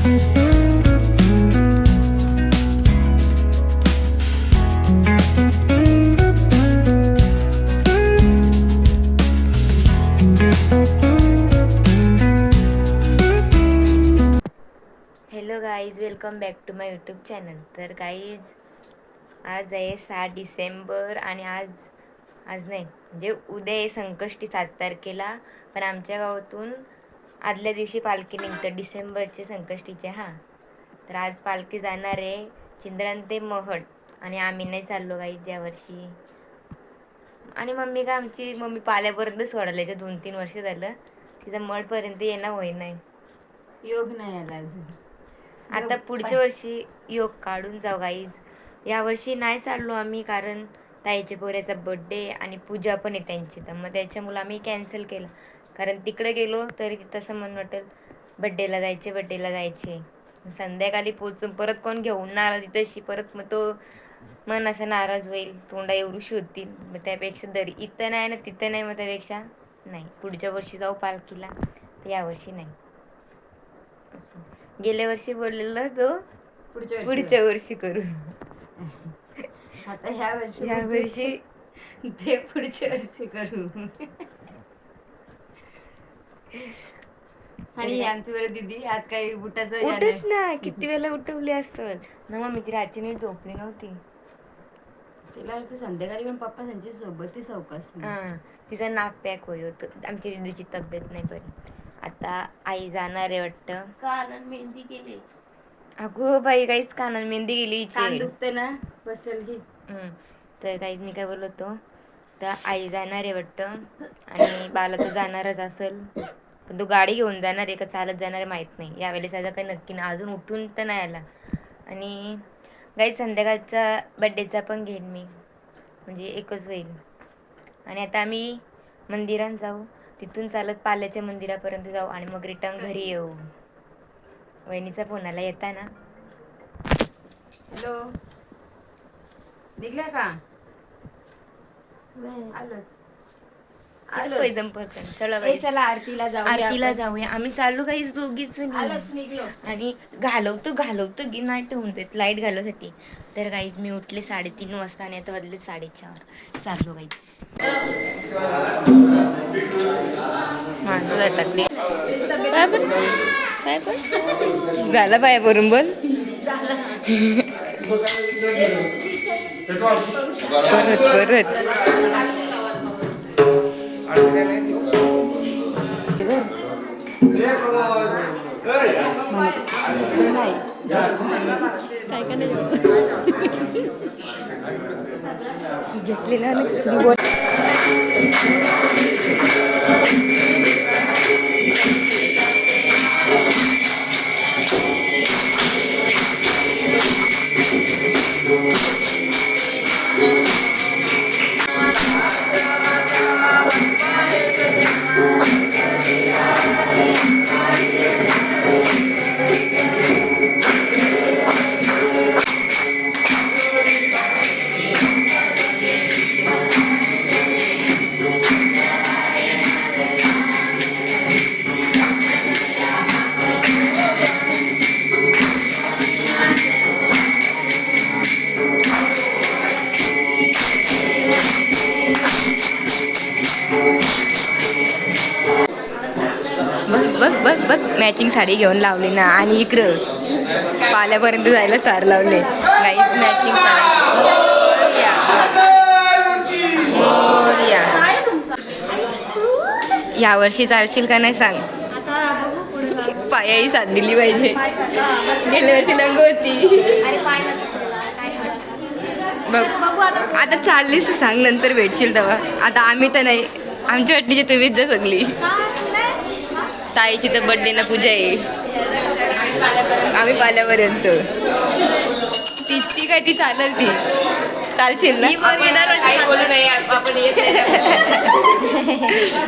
Hello guys, welcome back to my YouTube channel. तर guys, आज आहे 6 डिसेंबर आणि आज नाही म्हणजे उद्या आहे संकष्टी 7 तारखेला. पण आमच्या गावातून आदल्या दिवशी पालखी निघते डिसेंबरचे संकष्टीचे. तर आज पालखी जाणार आहे चिंद्रन ते महड आणि आम्ही नाही चाललो गाईज यावर्षी. आणि आमची मम्मी पाल्यापर्यंत सोडायला 2-3 वर्ष झालं, तिचं मठपर्यंत येणं होई नाही, योग नाही आला अजून. आता पुढच्या वर्षी योग काढून जाऊ गाईज. यावर्षी नाही चाललो आम्ही, कारण ताईच्या पोऱ्याचा बड्डे आणि पूजा पण आहे त्यांची, तर मग त्याच्यामुळे आम्ही कॅन्सल केलं. कारण तिकडे गेलो तरी तसं मन वाटेल बड्डेला जायचे. संध्याकाळी पोचून परत कोण घेऊन ना आला तिथंशी, परत मग तो मन असं नाराज होईल, तोंडा एवढीशी होतील. मग त्यापेक्षा इथं नाही ना तिथं नाही, मग त्यापेक्षा नाही, पुढच्या वर्षी जाऊ पालखीला, तर यावर्षी नाही. गेल्या वर्षी बोललेलं तो पुढच्या वर्षी करू. आता ह्या वर्षी ते पुढच्या वर्षी करू. आणि आमची वेळ दिदी आज काही बुटाचं उठत ना, किती वेळा उठवली असेल ना मम्मी, ती रात्री झोपली नव्हती. तिला संध्याकाळी पण पप्पा त्यांच्या सोबत चौकस. तिचा नाक पॅक होत. आमची दिदीची तब्येत नाही बरी. आता आई जाणार आहे वाटतं. कानात मेहंदी केली. अगो बाई, काहीच कानात मेहंदी गेली. कान दुखते ना, बसेल घे. तर काहीच मी काय बोलतो, तर आई जाणार आहे वाटतं आणि बाला तर जाणारच असेल, पण तो गाडी घेऊन जाणार आहे का चालत जाणार आहे माहीत नाही. यावेळेस आता काही नक्की नाही, अजून उठून तर नाही आला. आणि गाई संध्याकाळचा बड्डेचा पण घेईन मी, म्हणजे एकच होईल. आणि आता आम्ही मंदिरात जाऊ, तिथून चालत पाल्याच्या मंदिरापर्यंत जाऊ आणि मग रिटर्न घरी येऊ. वहिनीचा फोन आला, येता ना? हॅलो, निघला का? आलो एकदम परत. चला आरतीला जाऊया. आम्ही चाललो काहीच दोघीच निघलो. आणि घालवतो की नाही ठेवून देत लाईट घालवसाठी. तर काहीच मी उठले 3:30 वाजता आणि आता वाजले 4:30. चाललो काहीच. काय पण झालं पाया भरून बोल. परत घेतली ना बघ मॅचिंग साडी घेऊन लावली ना. आणि इकडं पाल्यापर्यंत जायला सार लावले. काहीच मॅचिंग साडी. या वर्षी चालशील का नाही सांग. पायाही साथ दिली पाहिजे. गेल्या वर्षी लंग होती बघ. आता चाललीस सांग, नंतर भेटशील तेव्हा. आता आम्ही तर नाही, आमच्या वाटणीची तुम्हीच जा सगळी. ताईची तर बड्डे ना पूजा आहे. आम्ही पाल्यापर्यंत. ती काय ती चालेल, ती चालशील ना?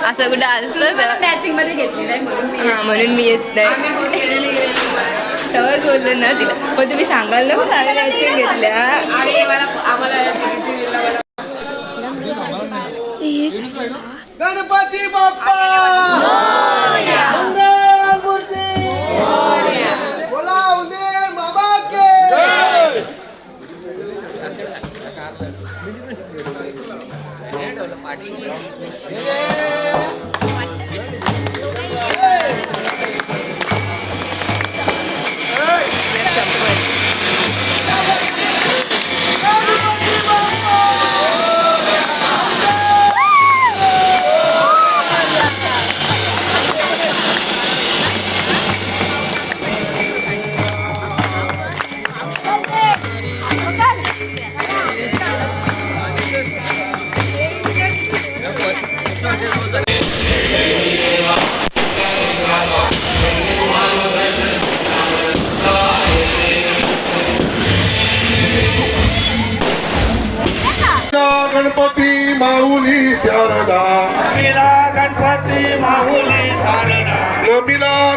असं कुठं असतं मॅचिंग मध्ये घेतली नाही म्हणून मी येत नाही. तेव्हाच बोललो ना तिला, पण तुम्ही सांगाल ना मग मॅचिंग घेतल्या. गणपती बाप्पा बोला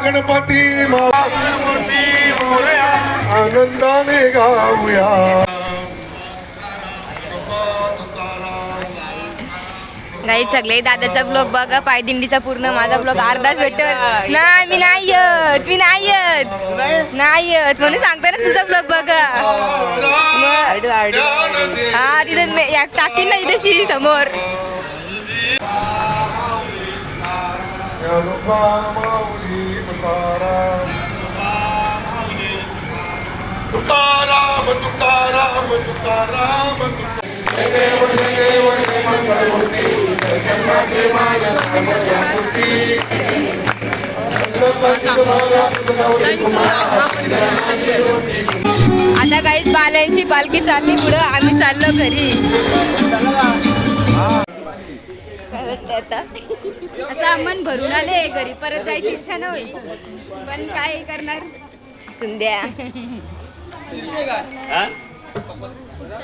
गणपती मूर्ती मोरया आनंदाने गाऊया. गाईज सगळे दादाचा ब्लॉग बघा, पायदिंडीचा पूर्ण. माझा ब्लॉग अर्धाच भेटत नाही. मी नाही येत म्हणून सांगतो ना तुझा ब्लॉग बघा. हा तिथे टाकीन ना तिथे समोर. तुकाराम तुकाराम तुकाराम आता काही बाल्यांची पालखी चालली पुढं, आम्ही चाललो घरी. काय वाटतं आता? असं मन भरून आले, घरी परत जायची इच्छा नव्हती, पण काय करणार. सुंद्या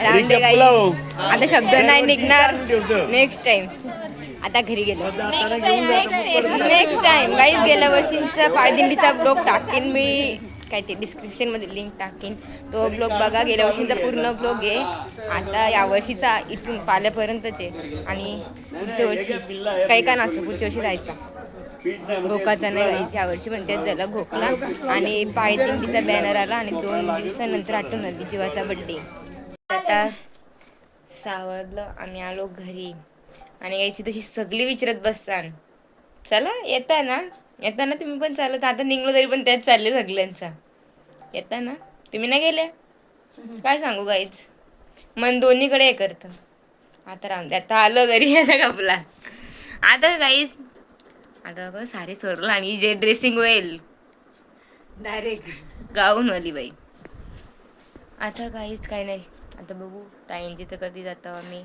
रामदे गाई. आता शब्द नाही निघणार. नेक्स्ट टाइम आता घरी गेलो. नेक्स्ट टाइम गाईज गेल्या वर्षींचा पायदिंडीचा ब्लॉग टाकीन मी, काय ते डिस्क्रिप्शन मध्ये लिंक टाकीन. तो ब्लॉग बघा. गेल्या वर्षीचा पूर्ण ब्लॉग आहे. आता या वर्षीचा इथून पाल्यापर्यंतच आहे. आणि पुढच्या वर्षी काही का नसतं, पुढच्या वर्षी जायचा घोकाचा नाही गाईच्या यावर्षी पण त्याच झाला घोकला. आणि पायदिंडीचा बॅनर आला आणि 2 दिवसानंतर आठवण आली जीवाचा बड्डे. आता सावरलं, आम्ही आलो घरी. आणि यायची तशी सगळी विचारत बससान, चला येता ना तुम्ही पण चालत. आता निघलो तरी पण त्याच चालले सगळ्यांचा. येता ना तुम्ही नाही गेल्या, काय सांगू गाईच, मन दोन्हीकडे हे करतं. आता रामदे, आता आलो घरी. आता कपला आता गाईच, आता बघ सारे सोरलं आणि जे ड्रेसिंग होईल डायरेक्ट गाऊन वाली बाई. आता काहीच काय नाही. आता बघू ताईंची तर कधी जातो आम्ही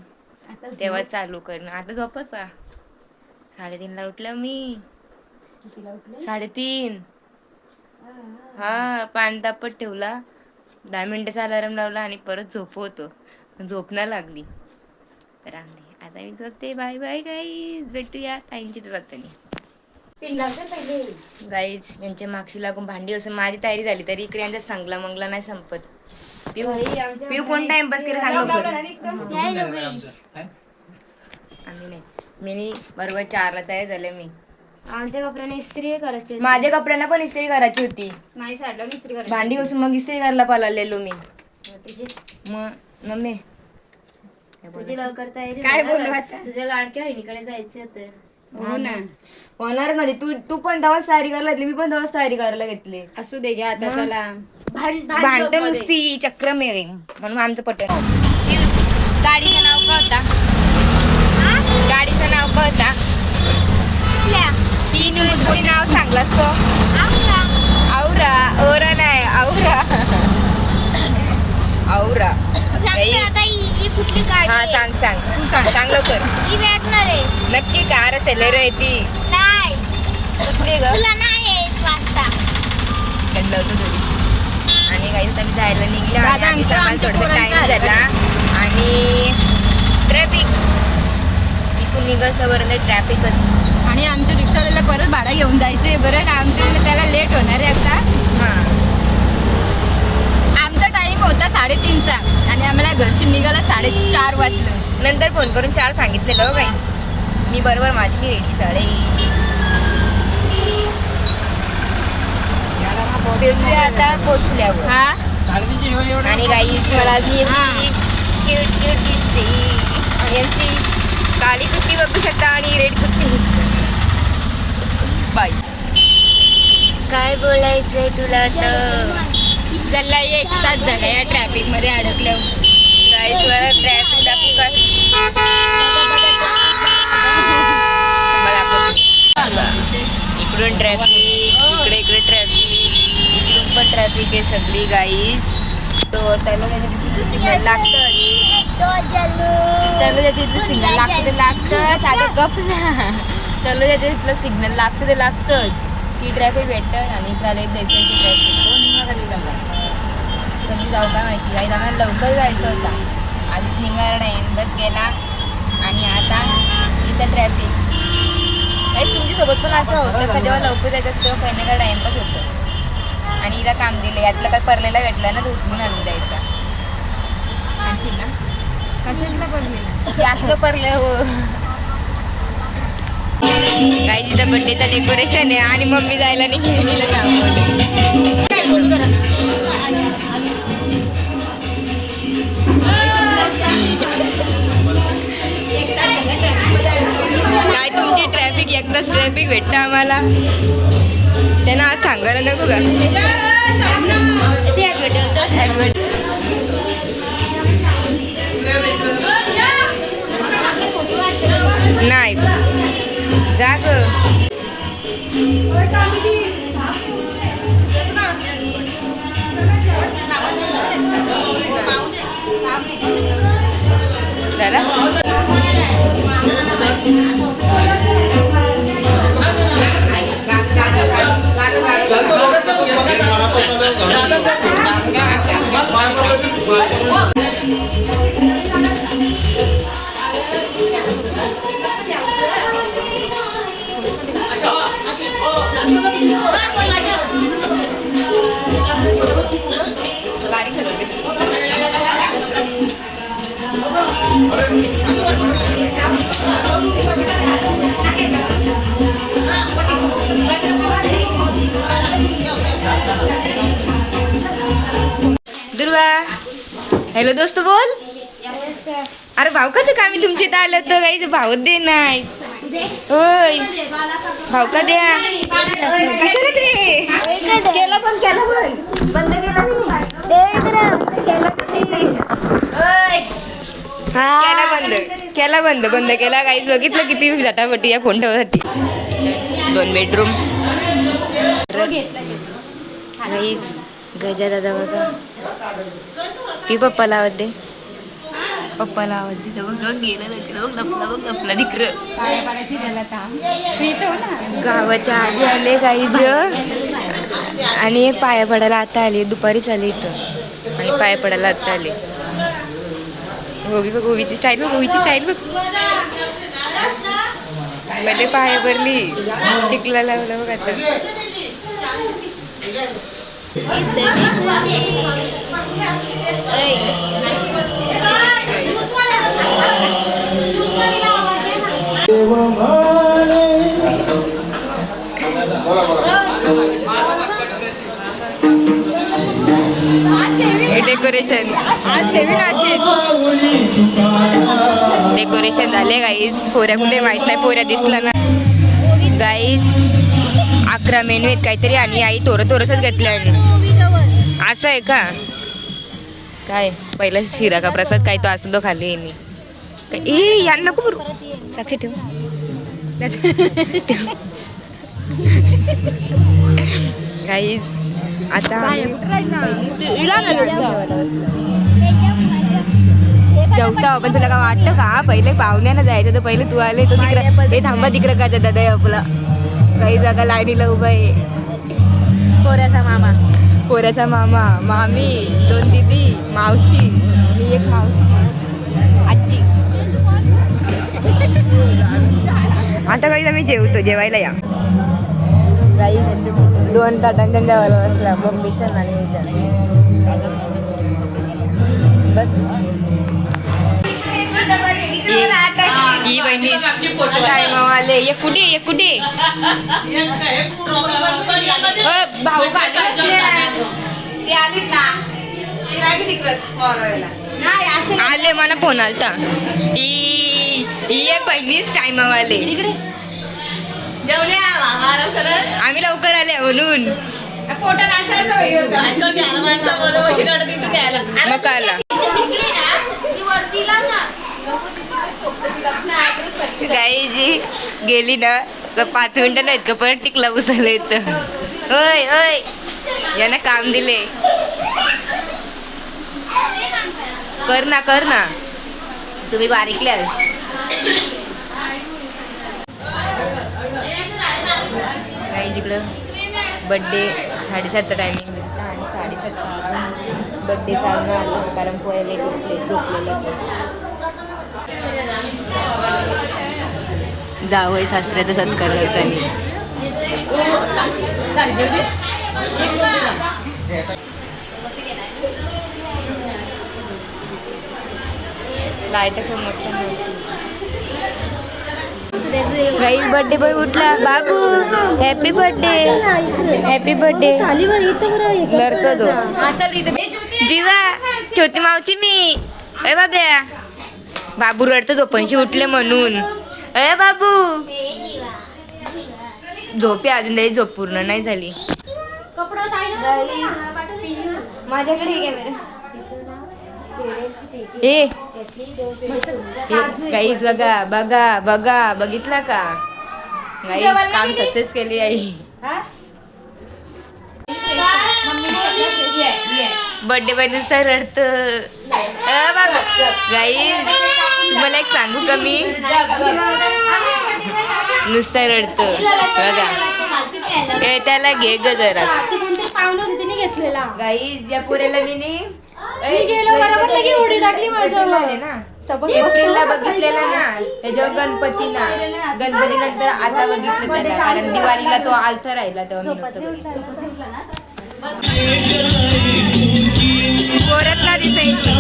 तेव्हा चालू करणं. आता झोपच 3:30ला उठलं मी. 3:30. हा पान तापत ठेवला, 10 मिनिटाचा अलार्म लावला आणि परत झोपवतो. झोपणं लागली तर आता मी झोपते. बाय बाय गाईज, भेटूया ताईंची तर जातानी. गाईज यांच्या मागशी लागून भांडी असं माझी तयारी झाली तरी इकडे यांचा सांगला मंगला नाही संपत. पिऊ कोण टाइमपास केला सांग लवकर. आम्ही नाही, मी बरोबर 4ला तयार झाले. मी आमच्या कपड्यांना इस्त्री करायची, माझ्या कपड्यांना पण इस्त्री करायची होती. नाही साडला इस्त्री करायची. भांडी घासून मग इस्त्री करायला पळालेलो मी. मग मम्मी तुझी लवकर तयारी. काय बोलू आता? तुझ्या लाडक्या बहिणीकडे जायचं होतं. हो ना, होणार मध्ये. तू पण दवाच तयारी करायला घेतली, मी पण दवाच तयारी करायला घेतली. असू दे घ्या आता. चला भांडत नुसती चक्रम आहे म्हणून आमचं पटन. गाडीचं नाव काय होता? गाडीचं नाव काय होता? तुम्ही नाव सांगलास तो? औरा. ओरा नाही, औरा. औरा. हा सांग तू सांग लवकर. नक्की कार असेल रे ती? कुठली ग? आणि काही आम्ही जायला निघलो. टाइम झाला आणि ट्रॅफिक इथून निघायपर्यंत ट्रॅफिकच. आणि आमच्या रिक्षावाल्याला परत भाडा घेऊन जायचे बरं. आमच्याकडे त्याला लेट होणार आहे आता. हां, आमचा टाइम होता 3:30चा आणि आम्हाला घरशी निघायला 4:30 वाजलं. नंतर फोन करून 4 सांगितलेलं काही. मी बरोबर माझी रेडी झाले. आता पोचल्यावर हा आणि गाई मला क्यूट दिसते. यांची काळी कुर्ती बघू शकता आणि रेड कुर्ती. बाय. काय बोलायचंय तुला तर? त्याला 1 तास झाला या ट्रॅफिक मध्ये अडकल्यावर. इकडून ट्रॅफिक, इकडे ट्रॅफिक, इकडून पण ट्रॅफिक आहे सगळी गाईज. तो तलोजाच्या सिग्नल लागतं, तलोजाच्या इथलं सिग्नल लागतं. साधं गप ना, तलोजाच्या इथलं सिग्नल लागतं ते लागतंच. ती ट्रॅफिक भेटतं आणि इकडे द्यायची ट्रॅफिक. कधी जाऊ का माहिती. गाईज आम्हाला लवकर जायचं होता, आधीच निघाला नाही, बस गेला आणि आता इथं ट्रॅफिक. काही तुमच्यासोबत पण असं होतं का जेव्हा लवकर जायचं असतं तेव्हा पहिल्यांदा टाइमपास होतं आणि हिला काम दिलं यातलं काय परलेला भेटलं ना तर उचलून आणून द्यायचा आणशील ना कशातला पडलेला यातलं परलं हो काही तिथं बड्डेचं डेकोरेशन आहे आणि मम्मी जायला नाही घेऊन हिला थांबवलं काय तुमची ट्रॅफिक एकदाच ट्रॅफिक भेटतं आम्हाला त्यांना आज सांगायला नको का नाही जा ग झाला दुर्वा हॅलो दोस्त बोल अरे भाऊ का का मी तुमच्या इथं आलं होतं काही भाऊ दे नाही होय भाऊ का द्या कशाला ते केला पण बंद केला बंद केला काहीच बघितलं किती झटापटी या फोन ठेवासाठी 2 बेडरूम काहीच गजा दादा बघा ती पप्पाला आवाज दे पप्पाला आवाज दे बघ गेला बघ लपला दिकर गावाच्या आधी आले काहीच आणि एक पाया पडायला आता आले दुपारीच आले इथं आणि पाया पडायला आता आले गोवीची स्टाईल बघ पहिले पाया पडली टिकला लावलं बघ आता डेकोरेशन आज डेकोरेशन झाले गाईज पोऱ्या कुठे माहित नाही पोऱ्या दिसला ना गाईज 11 मेनू आहेत काहीतरी आणि आई थोडंसंच घेतलं आणि असं आहे का काय पहिला शिरा का प्रसाद काय तो असं तो खाली येणे यांना नको साक्षी ठेव गाईज आता जेवता आपण तुला काय वाटतं का पहिले पाहुण्यानं जायचं तर पहिले तू आले तो तिकडं हे थांबा तिकडं का दादा आपला काही जागा लाईनीला उभा आहे पोऱ्याचा मामा मामी 2 दीदी मावशी मी एक मावशी आजी आता काही आम्ही जेवायला या काही 2 ताटांच्या जेवायला बसला मम्मीचा आणि बस ही बहिणी आले एक कुठे भाऊ आले मला फोन आलता ही एक बहिणीच टायमावाले आम्ही लवकर आले म्हणून मग आला गाई जी गेली ना 5 मिनिटं नाहीत का परत टिकला बसायला येतं ओय यानं काम दिले कर ना तुम्ही बारीकल्या काही तिकडं बड्डे 7:30चा टायमिंग भेटला आणि 7:30 बड्डे चालू आलं कारण पोहायला झोपलेलं जावई सासऱ्याचा सत्कार करताना. लाईटाचं मोठं गाईज बर्थडे बॉय उठला. बाबू हॅपी बर्थडे, हॅपी बर्थडे लढतो तो. जीवा छोटी मावची मी. अय बाब्या, बाबू रडतो झोपणशी उठले म्हणून. अय बाबू झोपे अजून त्याची झोप पूर्ण नाही झाली. माझ्याकडे ए गाईज बघा बघा बघा, बघितला का गाईज? काम सक्सेस केली आई. बर्थडे बॉय नुसार रडत. गाईज तुम्हाला एक सांगू का मी? नुसतं रडत बघा. ए त्याला घे ग जरा. गाईज या पुरेला मी एप्रिलला बघितलेला ना, त्याच्यावर गणपती नंतर आता बघितलं त्याला, कारण दिवाळीला तो आलता राहिला तेव्हा मी कोरतला दिसायची.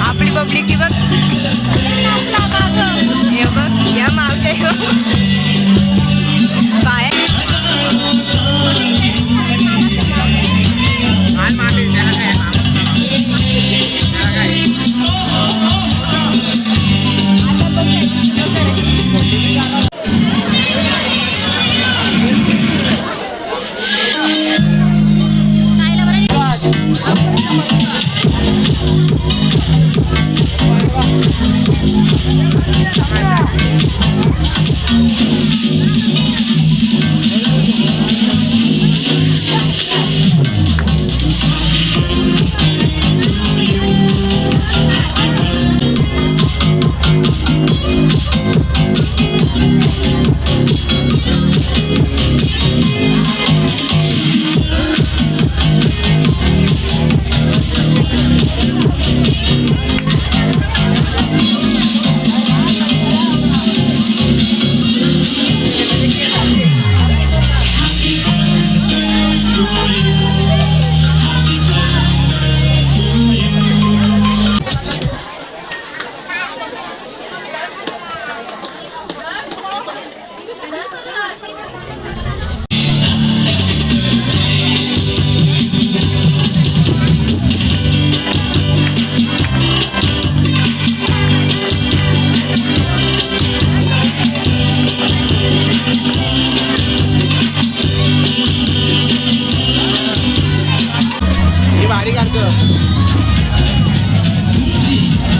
आपली पब्लिक बघ, हे बघ या मावच्या बाय.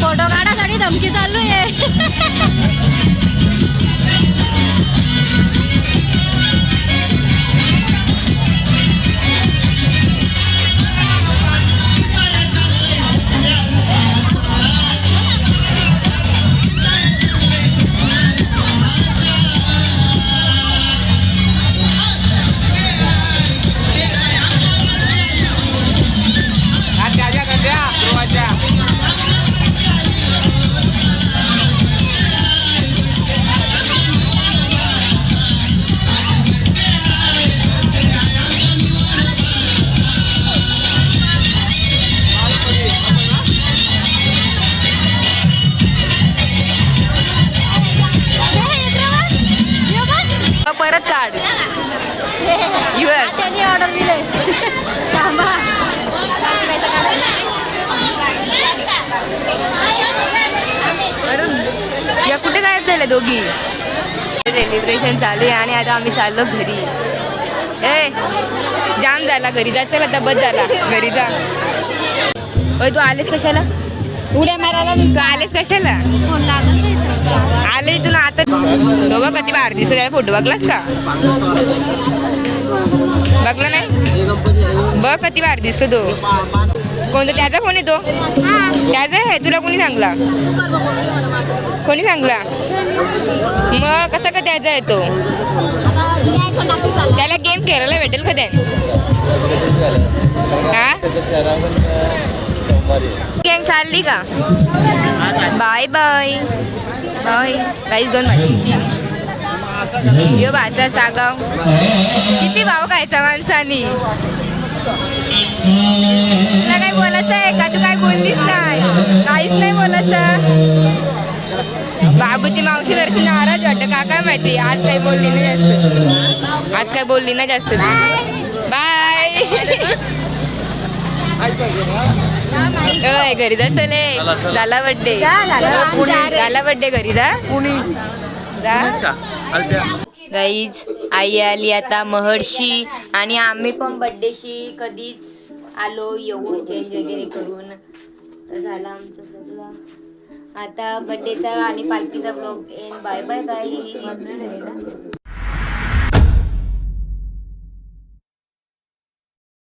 फोटो काढासाठी धमकी चालू आहे. परत काढ. त्यांनी ऑर्डर दिले. या कुठे गायब झाले दोघी? सेलिब्रेशन चालू आहे आणि आता आम्ही चाललो घरी. ए जाम झाला घरी जा. चल आता बस झाला घरी जा. तू आलेस कशाला? उड्या मारायला तू आलेस कशाला आले तुला आता तो बघ कधी बाहेर दिसत आहे फोटो बघलास का बघला नाही बघ कधी बाहेर दिसतो तो कोणता त्याचा फोन येतो त्याचा आहे तुला कोणी सांगला कोणी सांगला मग कसा का त्याचा येतो त्याला गेम खेळायला भेटेल का त्याने हा गँग चालली का बाय बाय बाय काहीच दोन माझी यो बाचा सागाव किती भाव खायचा माणसानी तुला काय बोलायचं आहे का तू काय बोललीस नाही काहीच नाही बोलायचं बाबूची मावशी दर्शन नाराज वाटतं का काय माहिती आज काही बोलली नाही जास्त आज काय बोलली नाही जास्त बाय घरी जा चले झाला बड्डे झाला बड्डे घरी जा गाईज आई आली आता महर्षी आणि आम्ही पण बड्डेशी कधीच आलो येऊन चेंज वगैरे करून तर झाला आमचं सगळं आता बड्डेचा आणि पालखीचा blog and bye bye guys